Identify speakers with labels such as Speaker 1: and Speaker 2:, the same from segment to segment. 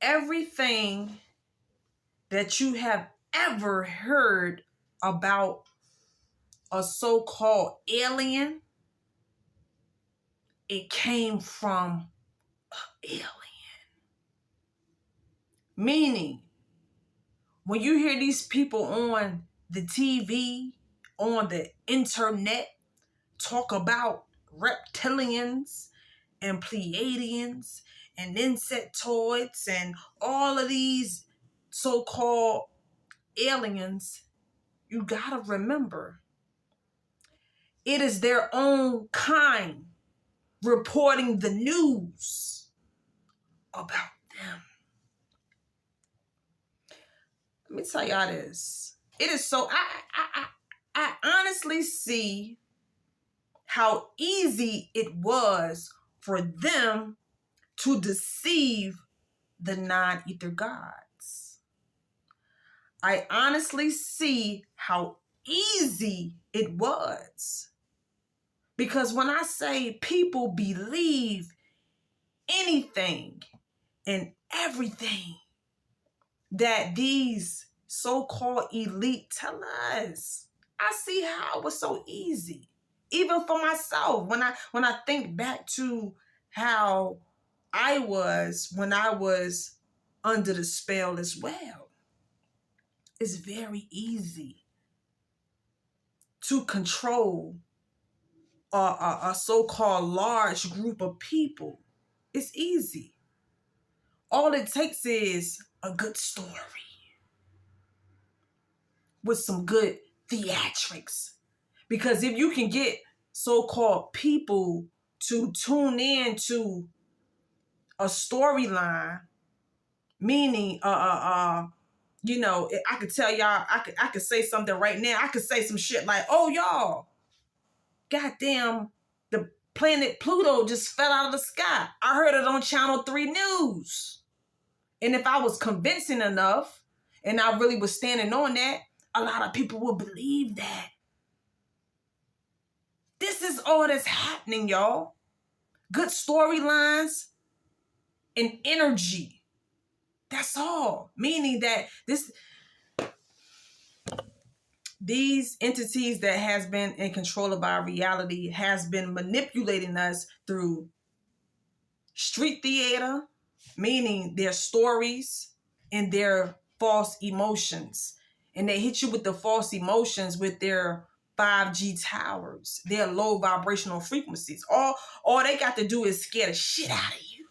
Speaker 1: everything that you have ever heard about a so-called alien, it came from an alien. Meaning, when you hear these people on the TV, on the internet, talk about reptilians and Pleiadians and insectoids and all of these so-called aliens, you gotta remember, it is their own kind reporting the news about them. Let me tell y'all this. It is so, I honestly see how easy it was for them to deceive the non-ether gods. I honestly see how easy it was. Because when I say people believe anything and everything that these so-called elite tell us, I see how it was so easy. Even for myself, when I think back to how I was when I was under the spell as well, it's very easy to control a so-called large group of people. It's easy. All it takes is a good story with some good theatrics. Because if you can get so-called people to tune in to a storyline, meaning you know, I could tell y'all, I could say something right now. I could say some shit like, oh y'all, goddamn, the planet Pluto just fell out of the sky. I heard it on Channel 3 News. And if I was convincing enough and I really was standing on that, a lot of people would believe that. This is all that's happening, y'all. Good storylines and energy. That's all. Meaning that these entities that has been in control of our reality has been manipulating us through street theater, meaning their stories and their false emotions. And they hit you with the false emotions with their 5G towers, their low vibrational frequencies. All they got to do is scare the shit out of you.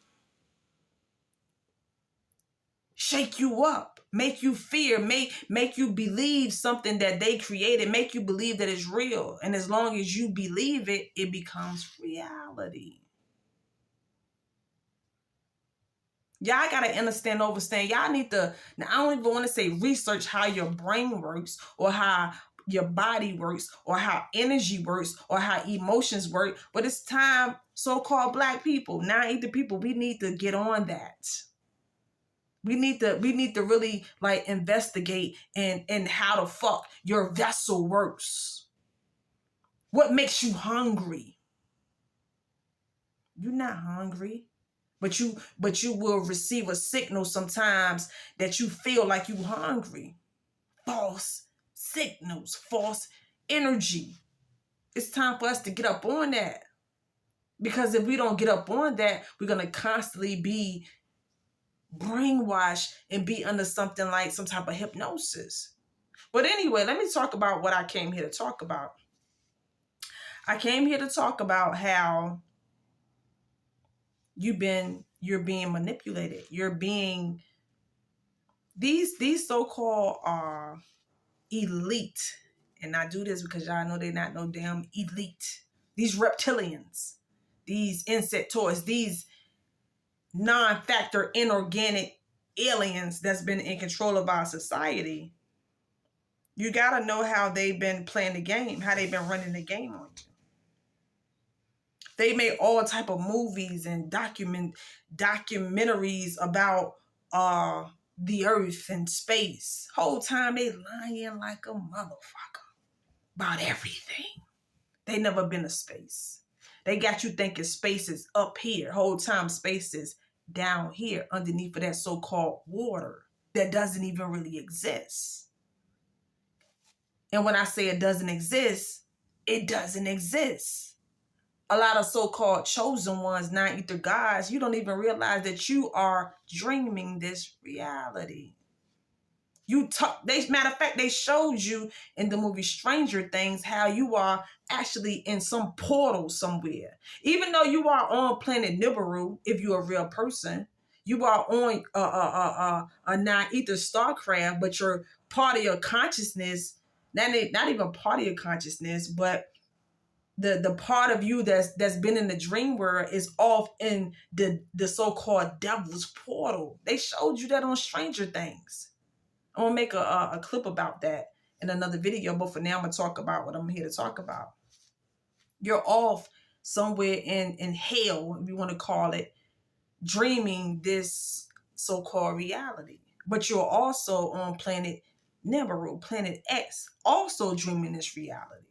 Speaker 1: Shake you up, make you fear, make you believe something that they created, make you believe that it's real. And as long as you believe it, it becomes reality. Y'all got to understand, overstand. Y'all need to, now I don't even want to say research how your brain works or how your body works or how energy works or how emotions work. But it's time, so-called Black people, non-ether people, we need to get on that. We need to really like investigate and how the fuck your vessel works. What makes you hungry? You're not hungry. But you will receive a signal sometimes that you feel like you hungry. False signals, false energy. It's time for us to get up on that. Because if we don't get up on that, we're going to constantly be brainwashed and be under something like some type of hypnosis. But anyway, let me talk about what I came here to talk about. I came here to talk about how you're being manipulated. You're being these so-called elite, and I do this because y'all know they're not no damn elite. These reptilians, these insectoids, these non-factor inorganic aliens that's been in control of our society. You gotta know how they've been playing the game, how they've been running the game on you. They made all type of movies and documentaries about the earth and space. Whole time they lying like a motherfucker about everything. They never been to space. They got you thinking space is up here. Whole time space is down here underneath of that so-called water that doesn't even really exist. And when I say it doesn't exist, it doesn't exist. A lot of so-called chosen ones, non-ether gods, you don't even realize that you are dreaming this reality. Matter of fact, they showed you in the movie Stranger Things how you are actually in some portal somewhere. Even though you are on planet Nibiru, if you're a real person, you are on a non-ether starcraft, but you're part of your consciousness, not even part of your consciousness, but the part of you that's been in the dream world is off in the so-called devil's portal. They showed you that on Stranger Things. I'm going to make a clip about that in another video, but for now, I'm going to talk about what I'm here to talk about. You're off somewhere in hell, if you want to call it, dreaming this so-called reality. But you're also on planet Nibiru, planet X, also dreaming this reality.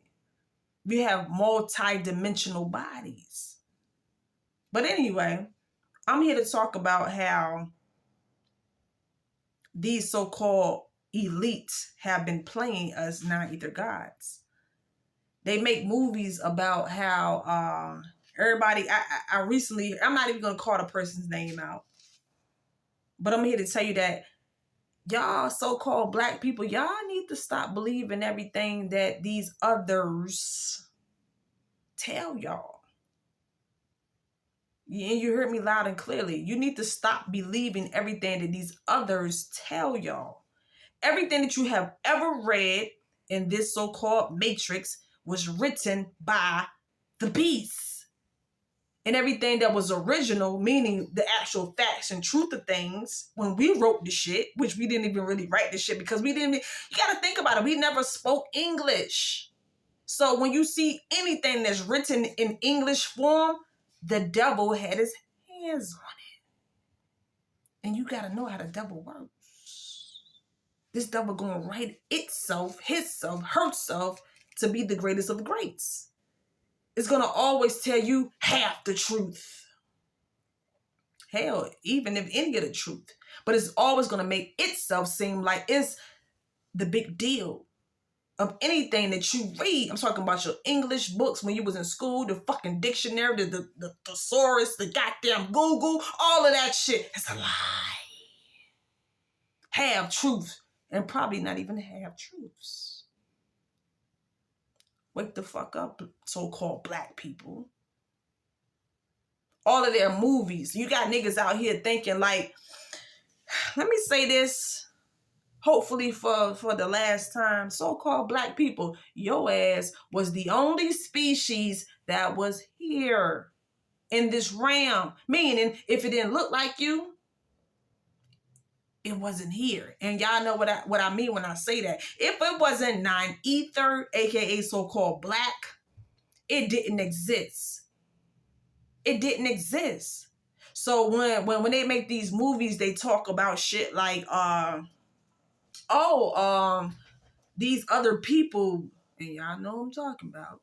Speaker 1: We have multi-dimensional bodies. But anyway, I'm here to talk about how these so-called elites have been playing us non-ether gods. They make movies about how everybody, I recently, I'm not even going to call the person's name out, but I'm here to tell you that y'all so-called black people, y'all need to stop believing everything that these others tell y'all. And you heard me loud and clearly. You need to stop believing everything that these others tell y'all. Everything that you have ever read in this so-called matrix was written by the beast. And everything that was original, meaning the actual facts and truth of things, when we wrote the shit, which we didn't even really write the shit because you got to think about it. We never spoke English. So when you see anything that's written in English form, the devil had his hands on it. And you got to know how the devil works. This devil going to write itself, himself, herself to be the greatest of the greats. It's going to always tell you half the truth. Hell, even if any of the truth. But it's always going to make itself seem like it's the big deal of anything that you read. I'm talking about your English books when you was in school, the fucking dictionary, the thesaurus, the goddamn Google, all of that shit. It's a lie. Half truth, and probably not even half truths. Wake the fuck up, so-called black people. All of their movies. You got niggas out here thinking like, let me say this, hopefully for the last time, so-called black people, your ass was the only species that was here in this realm. Meaning, if it didn't look like you, it wasn't here. And y'all know what I mean when I say that. If it wasn't non-ether, aka so-called black, it didn't exist. It didn't exist. So when they make these movies, they talk about shit like these other people, and y'all know what I'm talking about.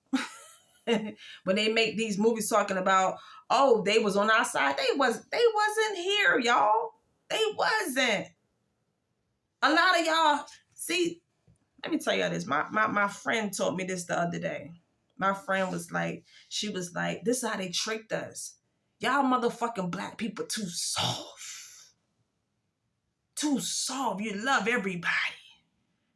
Speaker 1: When they make these movies talking about, oh, they was on our side, they wasn't here, y'all. They wasn't. A lot of y'all, see, let me tell y'all this. My friend told me this the other day. My friend was like, she was like, this is how they tricked us. Y'all motherfucking black people too soft. Too soft. You love everybody.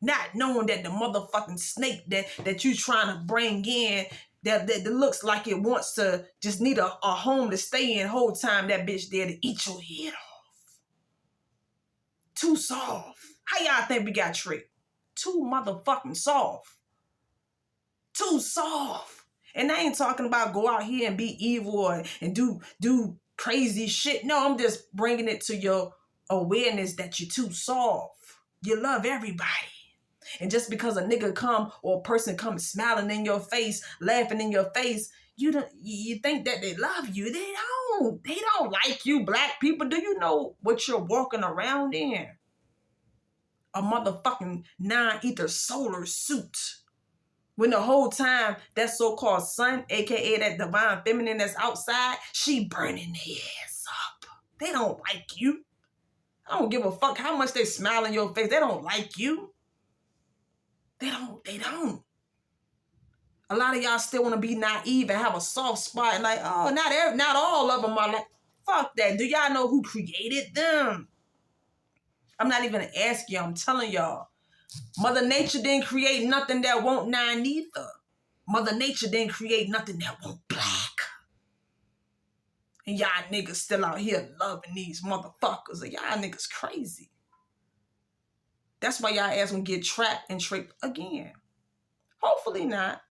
Speaker 1: Not knowing that the motherfucking snake that you trying to bring in that looks like it wants to just need a home to stay in whole time, that bitch there to eat your head off. Too soft. How y'all think we got tricked? Too motherfucking soft. Too soft. And I ain't talking about go out here and be evil and do crazy shit. No, I'm just bringing it to your awareness that you're too soft. You love everybody. And just because a nigga come or a person comes smiling in your face, laughing in your face, you think that they love you. They don't. They don't like you, black people. Do you know what you're walking around in? A motherfucking non-ether solar suit. When the whole time that so-called sun, aka that divine feminine that's outside, she burning their ass up. They don't like you. I don't give a fuck how much they smile in your face. They don't like you. They don't. A lot of y'all still want to be naive and have a soft spot and like, oh, not all of them are like, fuck that. Do y'all know who created them? I'm not even gonna ask you. I'm telling y'all. Mother Nature didn't create nothing that won't nine either. Mother Nature didn't create nothing that won't black. And y'all niggas still out here loving these motherfuckers. And y'all niggas crazy. That's why y'all ass gonna get trapped and tricked again. Hopefully not.